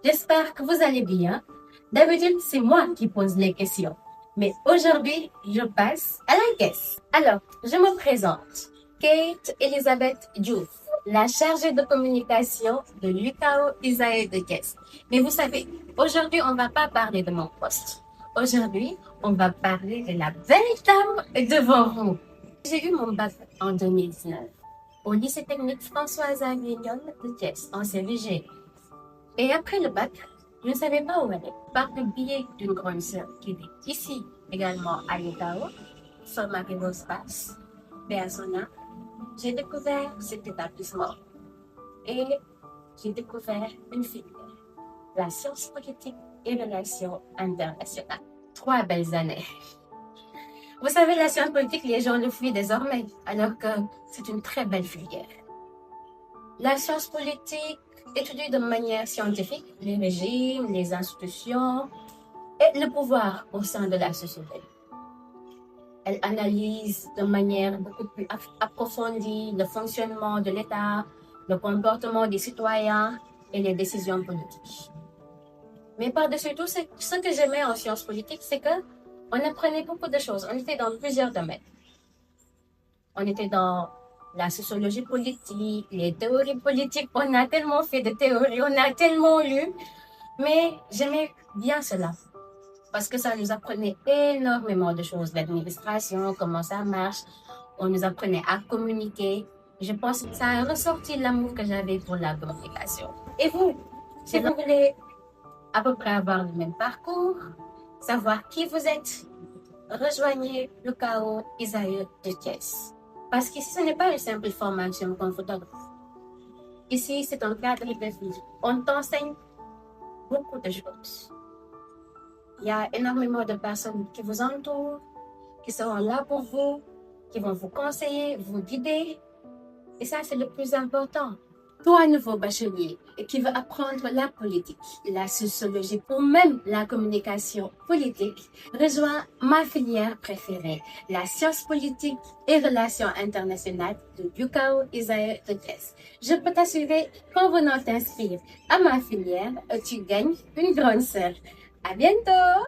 J'espère que vous allez bien. D'habitude, c'est moi qui pose les questions. Mais aujourd'hui, je passe à la caisse. Alors, je me présente. Kate Elizabeth Diouf, la chargée de communication de l'UKO Isaïe de Caisse. Mais vous savez, aujourd'hui, on ne va pas parler de mon poste. Aujourd'hui, on va parler de la belle dame devant vous. J'ai eu mon bac en 2019 au lycée technique François-Xavier de Thiès, en CVG. Et après le bac, je ne savais pas où aller. Par le biais d'une grande sœur qui vit ici, également à Yotao, sur Marie-Rose-Basse, Béazona, j'ai découvert cet établissement. Et j'ai découvert une filière, la science politique et relations internationales. 3 belles années. Vous savez, la science politique, les gens le fuient désormais, alors que c'est une très belle filière. La science politique étudie de manière scientifique les régimes, les institutions et le pouvoir au sein de la société. Elle analyse de manière beaucoup plus approfondie le fonctionnement de l'État, le comportement des citoyens et les décisions politiques. Mais par-dessus tout, ce que j'aimais en sciences politiques, c'est qu'on apprenait beaucoup de choses. On était dans plusieurs domaines. On était dans la sociologie politique, les théories politiques. On a tellement fait de théories, on a tellement lu. Mais j'aimais bien cela. Parce que ça nous apprenait énormément de choses. L'administration, comment ça marche. On nous apprenait à communiquer. Je pense que ça a ressorti l'amour que j'avais pour la communication. Et vous, si vous voulez à peu près avoir le même parcours, savoir qui vous êtes, rejoignez le KO Isaïe de Thiès. Parce qu'ici, ce n'est pas une simple formation comme photographe. Ici, c'est un cadre de vie. On t'enseigne beaucoup de choses. Il y a énormément de personnes qui vous entourent, qui seront là pour vous, qui vont vous conseiller, vous guider. Et ça, c'est le plus important. Toi, nouveau bachelier, qui veut apprendre la politique, la sociologie ou même la communication politique, rejoins ma filière préférée, la science politique et relations internationales de UKO Isaïe de Thiès. Je peux t'assurer qu'en venant t'inscrire à ma filière, tu gagnes une grande sœur. À bientôt!